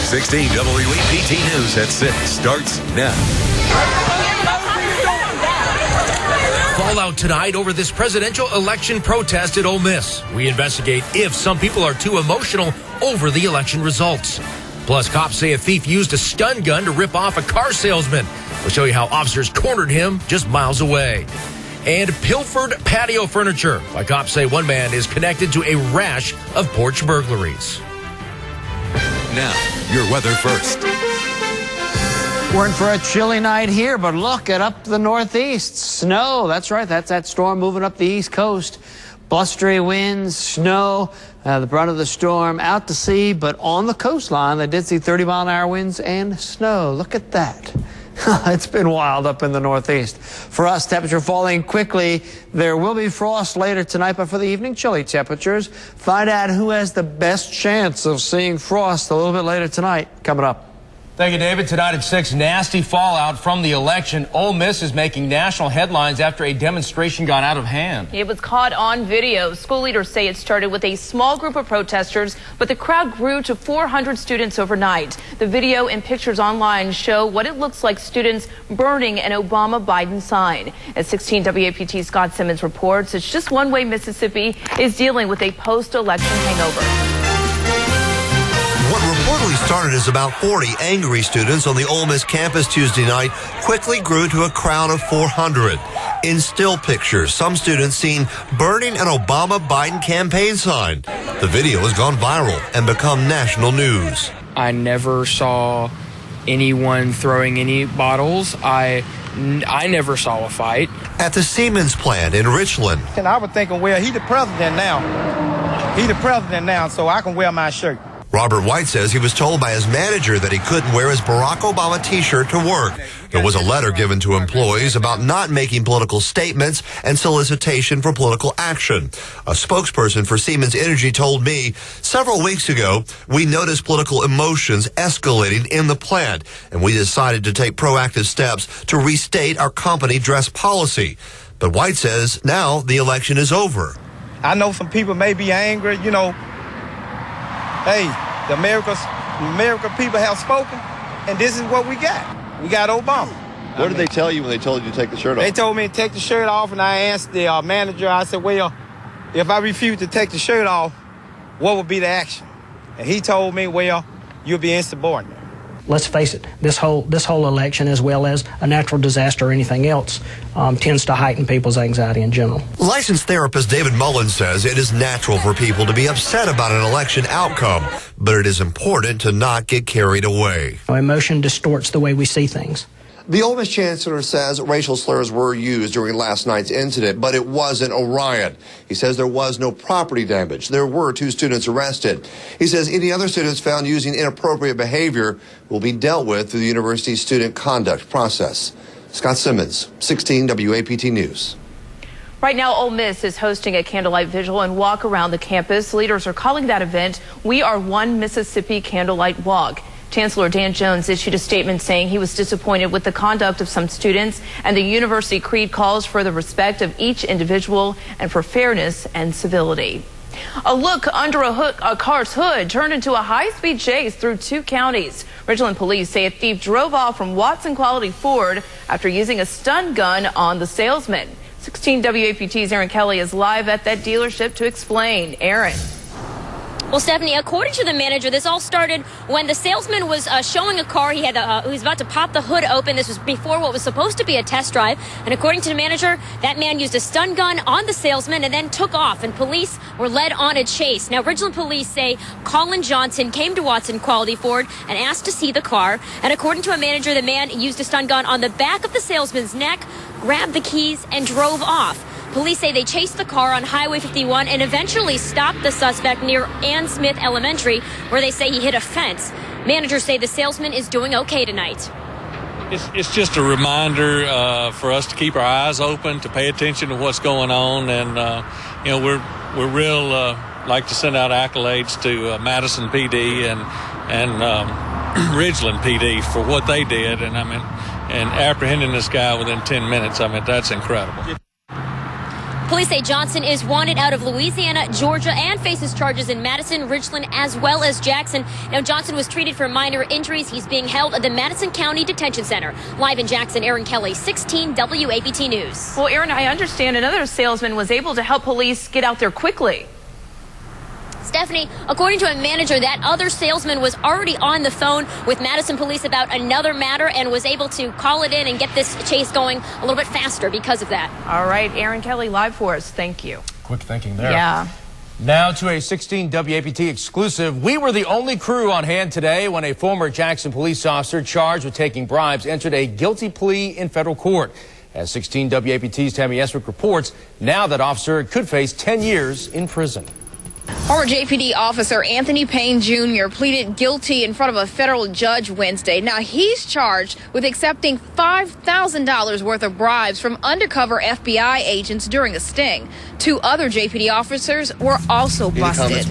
16 WAPT News at 6 starts now. Fallout tonight over this presidential election protest at Ole Miss. We investigate if some people are too emotional over the election results. Plus, cops say a thief used a stun gun to rip off a car salesman. We'll show you how officers cornered him just miles away. And pilfered patio furniture. Why cops say one man is connected to a rash of porch burglaries. Now, your weather first. We're in for a chilly night here, but look at up the northeast. Snow, that's right, that's that storm moving up the east coast. Blustery winds, snow, the brunt of the storm out to sea, but on the coastline, they did see 30-mile-an-hour winds and snow. Look at that. It's been wild up in the northeast. For us, temperature falling quickly. There will be frost later tonight, but for the evening, chilly temperatures. Find out who has the best chance of seeing frost a little bit later tonight. Coming up. Thank you, David. Tonight at 6, nasty fallout from the election. Ole Miss is making national headlines after a demonstration got out of hand. It was caught on video. School leaders say it started with a small group of protesters, but the crowd grew to 400 students overnight. The video and pictures online show what it looks like students burning an Obama-Biden sign. As 16 WAPT Scott Simmons reports, it's just one way Mississippi is dealing with a post-election hangover. What reportedly started as about 40 angry students on the Ole Miss campus Tuesday night quickly grew to a crowd of 400. In still pictures, some students seen burning an Obama-Biden campaign sign. The video has gone viral and become national news. I never saw anyone throwing any bottles. I never saw a fight. At the Siemens plant in Richland. And I was thinking, well, he the president now. He the president now, so I can wear my shirt. Robert White says he was told by his manager that he couldn't wear his Barack Obama t-shirt to work. There was a letter given to employees about not making political statements and solicitation for political action. A spokesperson for Siemens Energy told me several weeks ago, we noticed political emotions escalating in the plant, and we decided to take proactive steps to restate our company dress policy. But White says now the election is over. I know some people may be angry, you know. Hey, the American people have spoken, and this is what we got. We got Obama. What did they tell you when they told you to take the shirt off? They told me to take the shirt off, and I asked the manager, I said, well, if I refuse to take the shirt off, what would be the action? And he told me, well, you'll be insubordinate. Let's face it, this whole election, as well as a natural disaster or anything else, tends to heighten people's anxiety in general. Licensed therapist David Mullen says it is natural for people to be upset about an election outcome, but it is important to not get carried away. Emotion distorts the way we see things. The Ole Miss chancellor says racial slurs were used during last night's incident, but it wasn't a riot. He says there was no property damage. There were 2 students arrested. He says any other students found using inappropriate behavior will be dealt with through the university's student conduct process. Scott Simmons, 16 WAPT News. Right now, Ole Miss is hosting a candlelight vigil and walk around the campus. Leaders are calling that event We Are One Mississippi Candlelight Walk. Chancellor Dan Jones issued a statement saying he was disappointed with the conduct of some students, and the university creed calls for the respect of each individual and for fairness and civility. A look under a car's hood turned into a high-speed chase through 2 counties. Ridgeland police say a thief drove off from Watson Quality Ford after using a stun gun on the salesman. 16 WAPT's Aaron Kelly is live at that dealership to explain. Aaron. Well, Stephanie, according to the manager, this all started when the salesman was showing a car. He was about to pop the hood open. This was before what was supposed to be a test drive. And according to the manager, that man used a stun gun on the salesman and then took off. And police were led on a chase. Now, Ridgeland police say Colin Johnson came to Watson Quality Ford and asked to see the car. And according to a manager, the man used a stun gun on the back of the salesman's neck, grabbed the keys, and drove off. Police say they chased the car on Highway 51 and eventually stopped the suspect near Ann Smith Elementary, where they say he hit a fence. Managers say the salesman is doing okay tonight. It's just a reminder for us to keep our eyes open, to pay attention to what's going on, and we're real like to send out accolades to Madison PD and Ridgeland PD for what they did, and apprehending this guy within 10 minutes. That's incredible. Police say Johnson is wanted out of Louisiana, Georgia, and faces charges in Madison, Richland, as well as Jackson. Now, Johnson was treated for minor injuries. He's being held at the Madison County Detention Center. Live in Jackson, Aaron Kelly, 16 WAPT News. Well, Aaron, I understand another salesman was able to help police get out there quickly. Stephanie, according to a manager, that other salesman was already on the phone with Madison police about another matter and was able to call it in and get this chase going a little bit faster because of that. All right, Aaron Kelly, live for us. Thank you. Quick thinking there. Yeah. Now to a 16 WAPT exclusive. We were the only crew on hand today when a former Jackson police officer charged with taking bribes entered a guilty plea in federal court. As 16 WAPT's Tammy Eswick reports, now that officer could face 10 years in prison. Former JPD officer Anthony Payne Jr. pleaded guilty in front of a federal judge Wednesday. Now he's charged with accepting $5,000 worth of bribes from undercover FBI agents during a sting. 2 other JPD officers were also busted.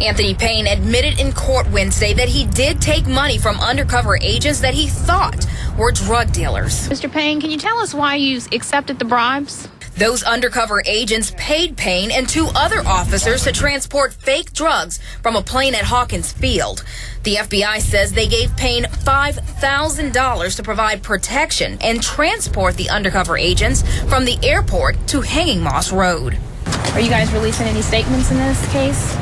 Anthony Payne admitted in court Wednesday that he did take money from undercover agents that he thought were drug dealers. Mr. Payne, can you tell us why you accepted the bribes? Those undercover agents paid Payne and 2 other officers to transport fake drugs from a plane at Hawkins Field. The FBI says they gave Payne $5,000 to provide protection and transport the undercover agents from the airport to Hanging Moss Road. Are you guys releasing any statements in this case?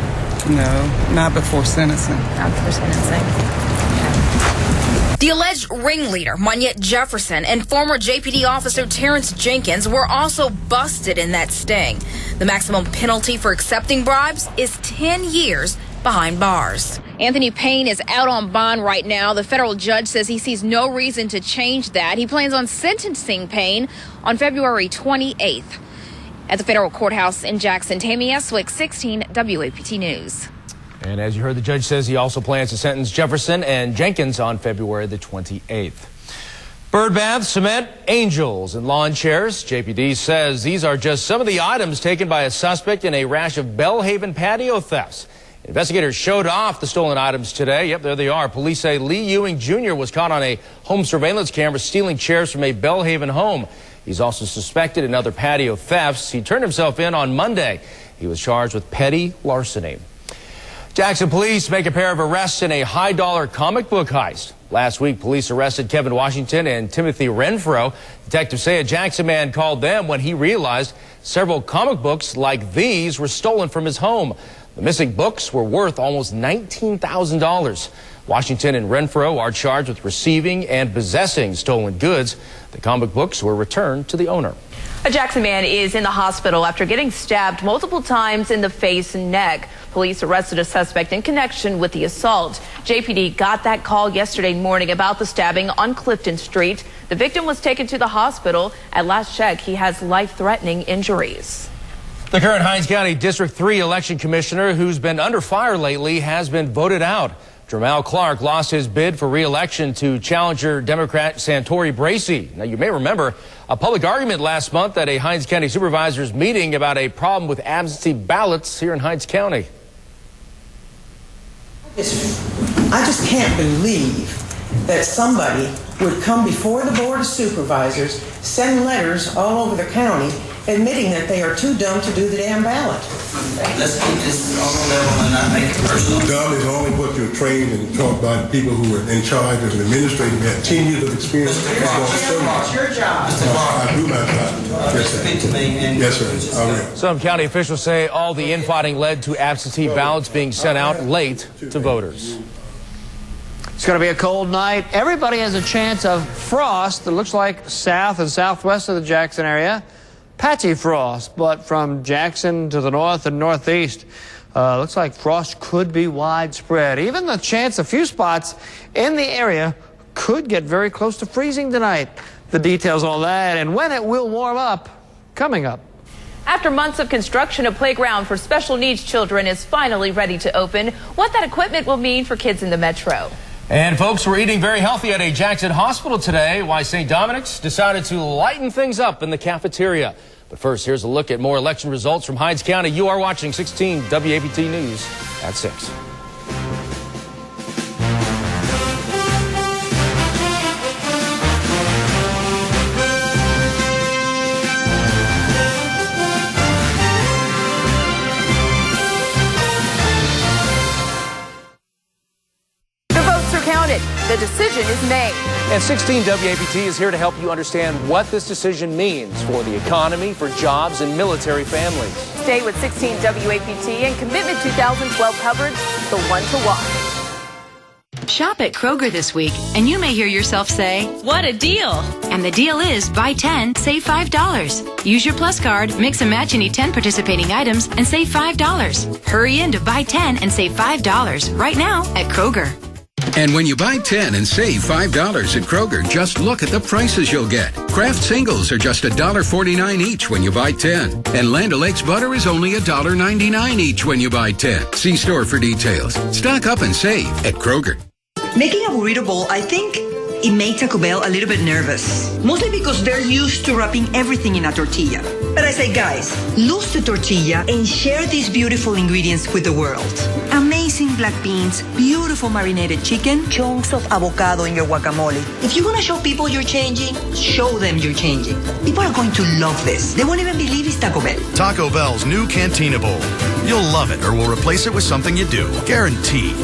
No, not before sentencing. Not before sentencing. The alleged ringleader, Monette Jefferson, and former JPD officer Terrence Jenkins were also busted in that sting. The maximum penalty for accepting bribes is 10 years behind bars. Anthony Payne is out on bond right now. The federal judge says he sees no reason to change that. He plans on sentencing Payne on February 28th. At the federal courthouse in Jackson, Tammy Eswick, 16 WAPT News. And as you heard, the judge says he also plans to sentence Jefferson and Jenkins on February the 28th. Bird baths, cement, angels, and lawn chairs. JPD says these are just some of the items taken by a suspect in a rash of Belhaven patio thefts. Investigators showed off the stolen items today. Yep, there they are. Police say Lee Ewing Jr. was caught on a home surveillance camera stealing chairs from a Belhaven home. He's also suspected in other patio thefts. He turned himself in on Monday. He was charged with petty larceny. Jackson police make a pair of arrests in a high-dollar comic book heist. Last week, police arrested Kevin Washington and Timothy Renfro. Detectives say a Jackson man called them when he realized several comic books like these were stolen from his home. The missing books were worth almost $19,000. Washington and Renfro are charged with receiving and possessing stolen goods. The comic books were returned to the owner. A Jackson man is in the hospital after getting stabbed multiple times in the face and neck. Police arrested a suspect in connection with the assault. JPD got that call yesterday morning about the stabbing on Clifton Street. The victim was taken to the hospital. At last check, he has life-threatening injuries. The current Hinds County District 3 election commissioner, who's been under fire lately, has been voted out. Jermel Clark lost his bid for re-election to challenger Democrat Santori Bracey. Now, you may remember a public argument last month at a Hinds County Supervisors meeting about a problem with absentee ballots here in Hinds County. I just can't believe that somebody would come before the Board of Supervisors, send letters all over the county, admitting that they are too dumb to do the damn ballot. Let's keep this on the level and not make it personal. Dumb is only what you're trained and taught by the people who were in charge as an administrator who had 10 years of experience. It's your job. I do my job. Yes, sir. Yes, sir. I will. Some county officials say all the infighting led to absentee ballots being sent out late to voters. It's going to be a cold night. Everybody has a chance of frost. It looks like south and southwest of the Jackson area. Patchy frost, but from Jackson to the north and northeast, looks like frost could be widespread. Even the chance a few spots in the area could get very close to freezing tonight. The details on that and when it will warm up, coming up. After months of construction, a playground for special needs children is finally ready to open. What that equipment will mean for kids in the metro. And folks, we're eating very healthy at a Jackson hospital today. Why St. Dominic's decided to lighten things up in the cafeteria. But first, here's a look at more election results from Hinds County. You are watching 16 WAPT News at 6. Senate. The decision is made. And 16 WAPT is here to help you understand what this decision means for the economy, for jobs, and military families. Stay with 16 WAPT and Commitment 2012 coverage, the one to watch. Shop at Kroger this week, and you may hear yourself say, "What a deal!" And the deal is buy 10, save $5. Use your Plus card, mix and match any 10 participating items, and save $5. Hurry in to buy 10 and save $5 right now at Kroger. And when you buy 10 and save $5 at Kroger, just look at the prices you'll get. Kraft singles are just $1.49 each when you buy 10. And Land O'Lakes butter is only $1.99 each when you buy 10. See store for details. Stock up and save at Kroger. Making a burrito bowl, I think it made Taco Bell a little bit nervous. Mostly because they're used to wrapping everything in a tortilla. But I say, guys, lose the tortilla and share these beautiful ingredients with the world. Amazing black beans, beautiful marinated chicken, chunks of avocado in your guacamole. If you want to show people you're changing, show them you're changing. People are going to love this. They won't even believe it's Taco Bell. Taco Bell's new Cantina Bowl. You'll love it, or we'll replace it with something you do. Guaranteed.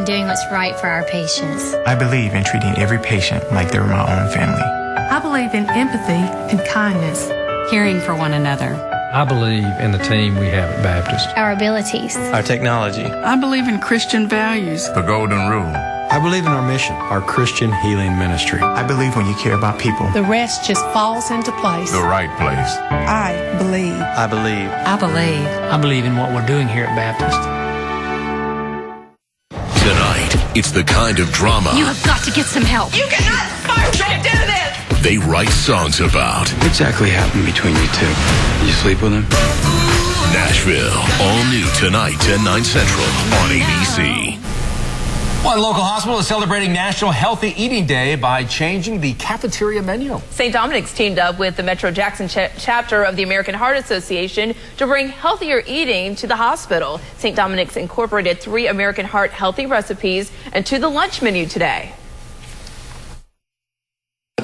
Doing what's right for our patients. I believe in treating every patient like they're my own family. I believe in empathy and kindness. Caring for one another. I believe in the team we have at Baptist. Our abilities. Our technology. I believe in Christian values. The golden rule. I believe in our mission, our Christian healing ministry. I believe when you care about people, the rest just falls into place. The right place. I believe. I believe. I believe. I believe in what we're doing here at Baptist. Tonight, it's the kind of drama you have got to get some help. You cannot try to do this! They write songs about. What exactly happened between you two? You sleep with him? Nashville, all new tonight, 10, 9 Central on ABC. One local hospital is celebrating National Healthy Eating Day by changing the cafeteria menu. St. Dominic's teamed up with the Metro Jackson chapter of the American Heart Association to bring healthier eating to the hospital. St. Dominic's incorporated 3 American Heart healthy recipes into the lunch menu today.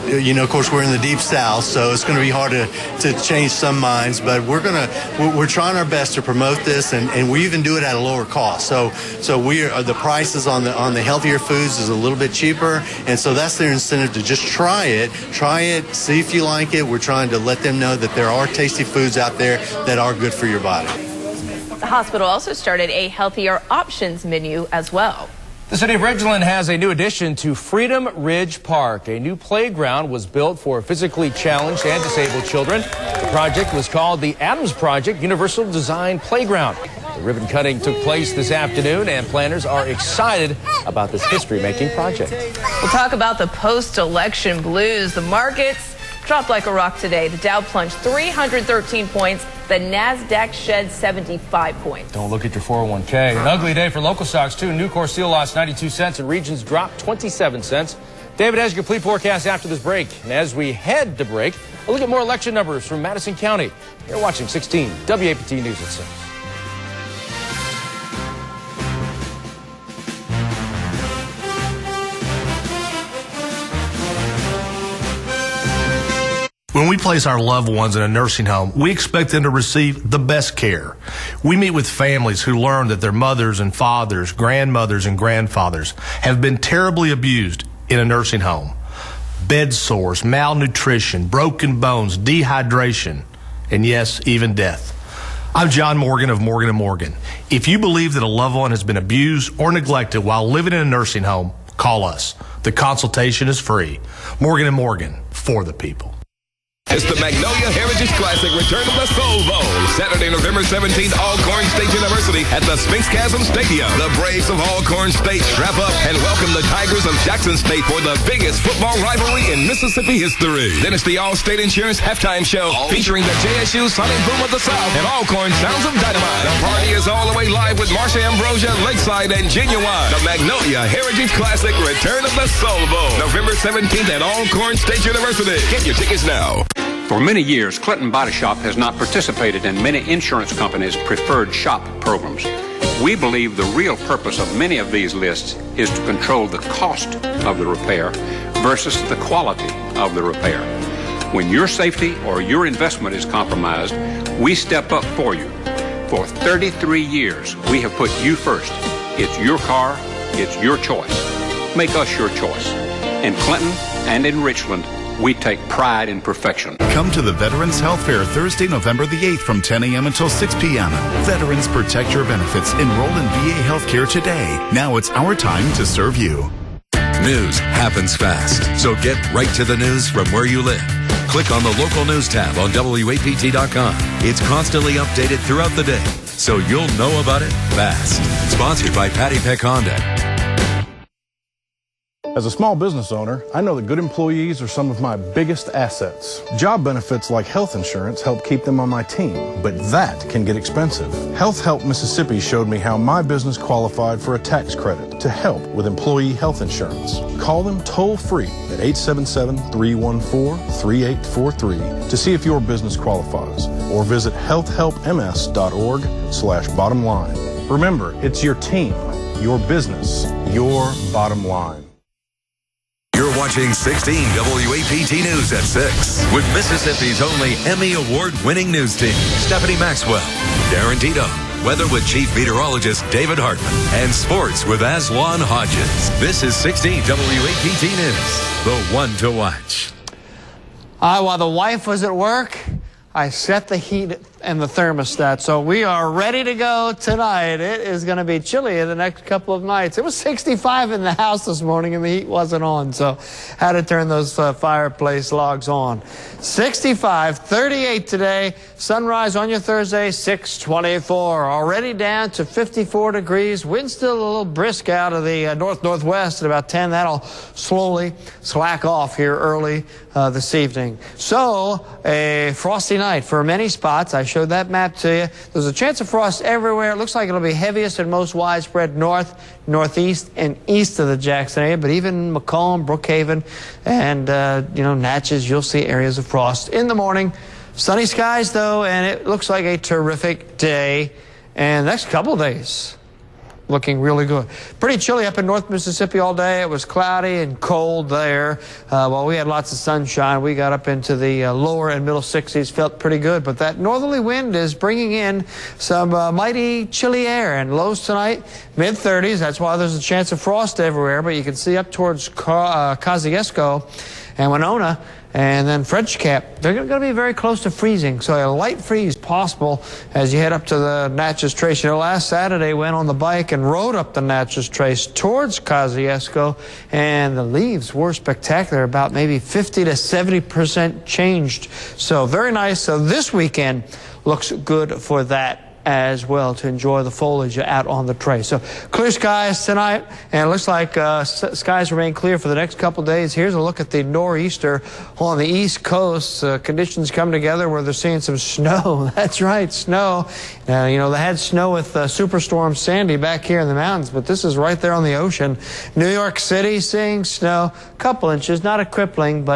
You know, of course, we're in the deep south, so it's going to be hard to change some minds, but we're trying our best to promote this, and we even do it at a lower cost. So the prices on the healthier foods is a little bit cheaper, and so that's their incentive to just try it, see if you like it. We're trying to let them know that there are tasty foods out there that are good for your body. The hospital also started a healthier options menu as well. The city of Ridgeland has a new addition to Freedom Ridge Park. A new playground was built for physically challenged and disabled children. The project was called the Adams Project Universal Design Playground. The ribbon cutting took place this afternoon, and planners are excited about this history-making project. We'll talk about the post-election blues. The markets dropped like a rock today. The Dow plunged 313 points. The NASDAQ shed 75 points. Don't look at your 401k. An ugly day for local stocks, too. Nucor Steel lost 92 cents and Regions dropped 27 cents. David has your complete forecast after this break. And as we head to break, a look at more election numbers from Madison County. You're watching 16 WAPT News at 6. When we place our loved ones in a nursing home, we expect them to receive the best care. We meet with families who learn that their mothers and fathers, grandmothers and grandfathers have been terribly abused in a nursing home. Bed sores, malnutrition, broken bones, dehydration, and yes, even death. I'm John Morgan of Morgan & Morgan. If you believe that a loved one has been abused or neglected while living in a nursing home, call us. The consultation is free. Morgan & Morgan, for the people. It's the Magnolia Heritage Classic Return of the Soul Bowl. Saturday, November 17th, Alcorn State University at the Sphinx Chasm Stadium. The Braves of Alcorn State strap up and welcome the Tigers of Jackson State for the biggest football rivalry in Mississippi history. Then it's the All-State Insurance Halftime Show featuring the JSU Sonic Boom of the South and Alcorn Sounds of Dynamite. The party is all the way live with Marsha Ambrosia, Lakeside, and Genuine. The Magnolia Heritage Classic Return of the Soul Bowl. November 17th at Alcorn State University. Get your tickets now. For many years, Clinton Body Shop has not participated in many insurance companies' preferred shop programs. We believe the real purpose of many of these lists is to control the cost of the repair versus the quality of the repair. When your safety or your investment is compromised, we step up for you. For 33 years, we have put you first. It's your car, It's your choice. Make us your choice. In Clinton and in Richland, we take pride in perfection. Come to the Veterans Health Fair Thursday, November the 8th from 10 a.m. until 6 p.m. Veterans protect your benefits. Enroll in VA healthcare today. Now it's our time to serve you. News happens fast, so get right to the news from where you live. Click on the local news tab on WAPT.com. It's constantly updated throughout the day, so you'll know about it fast. Sponsored by Patty Peck Honda. As a small business owner, I know that good employees are some of my biggest assets. Job benefits like health insurance help keep them on my team, but that can get expensive. Health Help Mississippi showed me how my business qualified for a tax credit to help with employee health insurance. Call them toll-free at 877-314-3843 to see if your business qualifies, or visit healthhelpms.org/bottomline. Remember, it's your team, your business, your bottom line. You're watching 16 WAPT News at 6 with Mississippi's only Emmy Award-winning news team, Stephanie Maxwell, Darren Tito, weather with Chief Meteorologist David Hartman, and sports with Aswan Hodges. This is 16 WAPT News, the one to watch. While the wife was at work, I set the heat and the thermostat, so we are ready to go tonight. It is going to be chilly in the next couple of nights. It was 65 in the house this morning and the heat wasn't on, so had to turn those fireplace logs on. 65, 38 today. Sunrise on your Thursday, 624. Already down to 54 degrees. Wind still a little brisk out of the north-northwest at about 10. That'll slowly slack off here early this evening. So, a frosty night for many spots. I showed that map to you. There's a chance of frost everywhere. It looks like it'll be heaviest and most widespread north, northeast, and east of the Jackson area, but even Macomb, Brookhaven, and Natchez, you'll see areas of frost in the morning. Sunny skies, though, and it looks like a terrific day. And the next couple days looking really good. Pretty chilly up in North Mississippi all day. It was cloudy and cold there. While we had lots of sunshine, we got up into the lower and middle 60s, felt pretty good. But that northerly wind is bringing in some mighty chilly air, and lows tonight, mid-30s. That's why there's a chance of frost everywhere. But you can see up towards Kosciuszko and Winona, and then French Cap, they're going to be very close to freezing. So a light freeze possible as you head up to the Natchez Trace. You know, last Saturday went on the bike and rode up the Natchez Trace towards Kosciuszko, and the leaves were spectacular, about maybe 50 to 70% changed. So very nice. So this weekend looks good for that as well, to enjoy the foliage out on the trace. So clear skies tonight, and it looks like skies remain clear for the next couple days. Here's a look at the nor'easter on the east coast. Conditions come together where they're seeing some snow. That's right, snow. They had snow with Superstorm Sandy back here in the mountains, but this is right there on the ocean. New York City seeing snow, a couple inches, not a crippling, but